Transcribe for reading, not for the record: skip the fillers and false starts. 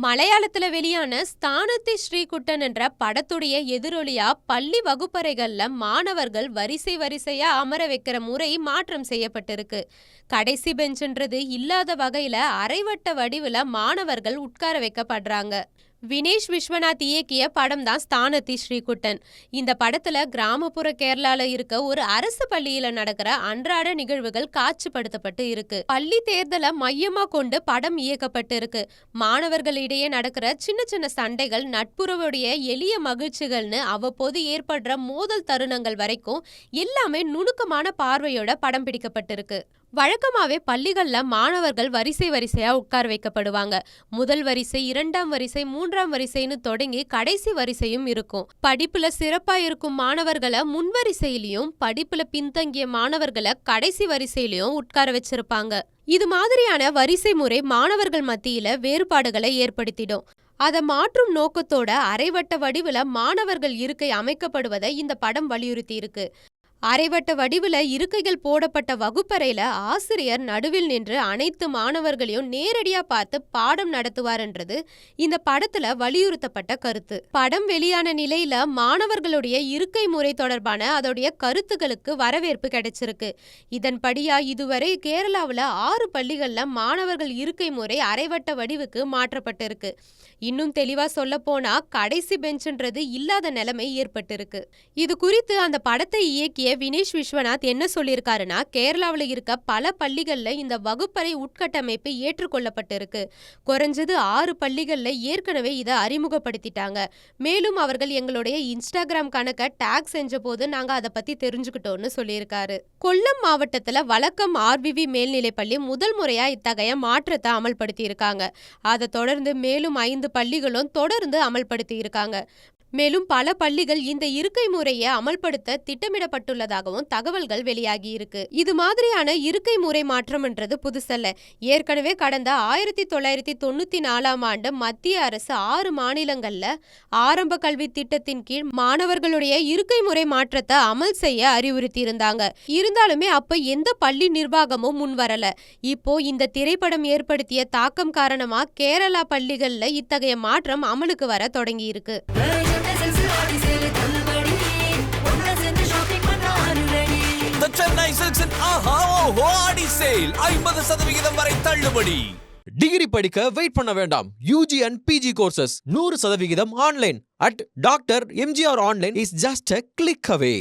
மலையாளத்துல வெளியான ஸ்தானத்தி ஸ்ரீகுட்டன் என்ற படத்துடைய எதிரொலியா பள்ளி வகுப்பறைகள்ல மாணவர்கள் வரிசை வரிசையா அமர வைக்கிற முறை மாற்றம் செய்யப்பட்டிருக்கு. கடைசி பெஞ்சுன்றது இல்லாத வகையில அரைவட்ட வடிவுல மாணவர்கள் உட்கார வைக்கப்படுறாங்க. வினேஷ் விஸ்வநாத் இயக்கிய படம் தான் ஸ்தானத்தி ஸ்ரீகுட்டன். இந்த படத்துல கிராமப்புற கேரளால இருக்க ஒரு அரசு பள்ளியில நடக்கிற அன்றாட நிகழ்வுகள் காட்சிப்படுத்தப்பட்டு இருக்கு. பள்ளி தேர்தலை மையமா கொண்டு படம் இயக்கப்பட்டு இருக்கு. மாணவர்களிடையே நடக்கிற சின்ன சின்ன சண்டைகள், நட்புறவுடைய எளிய மகிழ்ச்சிகள்னு அவ்வப்போது ஏற்படுற மோதல் தருணங்கள் வரைக்கும் எல்லாமே நுணுக்கமான பார்வையோட படம் பிடிக்கப்பட்டிருக்கு. வழக்கமாவே பள்ளிகள்ல மாணவர்கள் வரிசை வரிசையா உட்கார வைக்கப்படுவாங்க. முதல் வரிசை, இரண்டாம் வரிசை, மூன்றாம் வரிசைன்னு தொடங்கி கடைசி வரிசையும் இருக்கும். படிப்புல சிறப்பா இருக்கும் மாணவர்களை முன்வரிசையிலையும், படிப்புல பின்தங்கிய மாணவர்களை கடைசி வரிசையிலையும் உட்கார வச்சிருப்பாங்க. இது மாதிரியான வரிசை முறை மாணவர்கள் மத்தியில வேறுபாடுகளை ஏற்படுத்திடும். அதை மாற்றும் நோக்கத்தோட அரைவட்ட வடிவுல மாணவர்கள் இருக்கை அமைக்கப்படுவதை இந்த படம் வலியுறுத்தி இருக்கு. அரைவட்ட வடிவுல இருக்கைகள் போடப்பட்ட வகுப்பறையில ஆசிரியர் நடுவில் நின்று அனைத்து மாணவர்களையும் நேரடியா பார்த்து பாடம் நடத்துவார்ன்றது இந்த படத்துல வலியுறுத்தப்பட்ட கருத்து. படம் வெளியான நிலையில மாணவர்களுடைய இருக்கை முறை தொடர்பான அதோடைய கருத்துக்களுக்கு வரவேற்பு கிடைச்சிருக்கு. இதன்படியா இதுவரை கேரளாவில் 6 பள்ளிகள்ல மாணவர்கள் இருக்கை முறை அரைவட்ட வடிவுக்கு மாற்றப்பட்டிருக்கு. இன்னும் தெளிவா சொல்ல போனா கடைசி பெஞ்சுன்றது இல்லாத நிலைமை ஏற்பட்டிருக்கு. இது குறித்து அந்த படத்தை இயக்கிய வினேஷ் விஸ்வநாத் என்ன சொல்லியிருக்காருன்னா, கேரளாவில் இருக்க பல பள்ளிகள்ல இந்த வகுப்பறை உட்கட்டமைப்பு ஏற்றுக்கொள்ளப்பட்டிருக்கு. குறைஞ்சது 6 பள்ளிகள்ல ஏற்கனவே இதை அறிமுகப்படுத்திட்டாங்க. மேலும் அவர்கள் எங்களுடைய இன்ஸ்டாகிராம் கணக்கை டேக் செஞ்ச போது நாங்க அதை பத்தி தெரிஞ்சுக்கிட்டோம்னு சொல்லியிருக்காரு. கொல்லம் மாவட்டத்துல வழக்கம் ஆர்விவி மேல்நிலைப்பள்ளி முதல் முறையா இத்தகைய மாற்றத்தை அமல்படுத்தி இருக்காங்க. அதை தொடர்ந்து மேலும் 5 பள்ளிகளும் தொடர்ந்து அமல்படுத்தி இருக்காங்க. மேலும் பல பள்ளிகள் இந்த இருக்கை முறையை அமல்படுத்த திட்டமிடப்பட்டுள்ளதாகவும் தகவல்கள் வெளியாகி இருக்கு. இது மாதிரியான இருக்கை முறை மாற்றம்ன்றது புதுசல்ல. ஏற்கனவே கடந்த 1994ஆம் ஆண்டு மத்திய அரசு 6 மாநிலங்கள்ல ஆரம்ப கல்வி திட்டத்தின் கீழ் மாணவர்களுடைய இருக்கை முறை மாற்றத்தை அமல் செய்ய அறிவுறுத்தி இருந்தாங்க. இருந்தாலுமே அப்ப எந்த பள்ளி நிர்வாகமும் முன்வரல. இப்போ இந்த திரைப்படம் ஏற்படுத்திய தாக்கம் காரணமா கேரளா பள்ளிகள்ல இத்தகைய மாற்றம் அமலுக்கு வர தொடங்கி இருக்கு. The Chennai Silks in Aha Oho Adi Sale 50% வரை தள்ளுபடி. டிகிரி படிக்க வெயிட் பண்ண வேண்டாம். UG and PG courses 100% online at Dr. MGR Online is just a click away.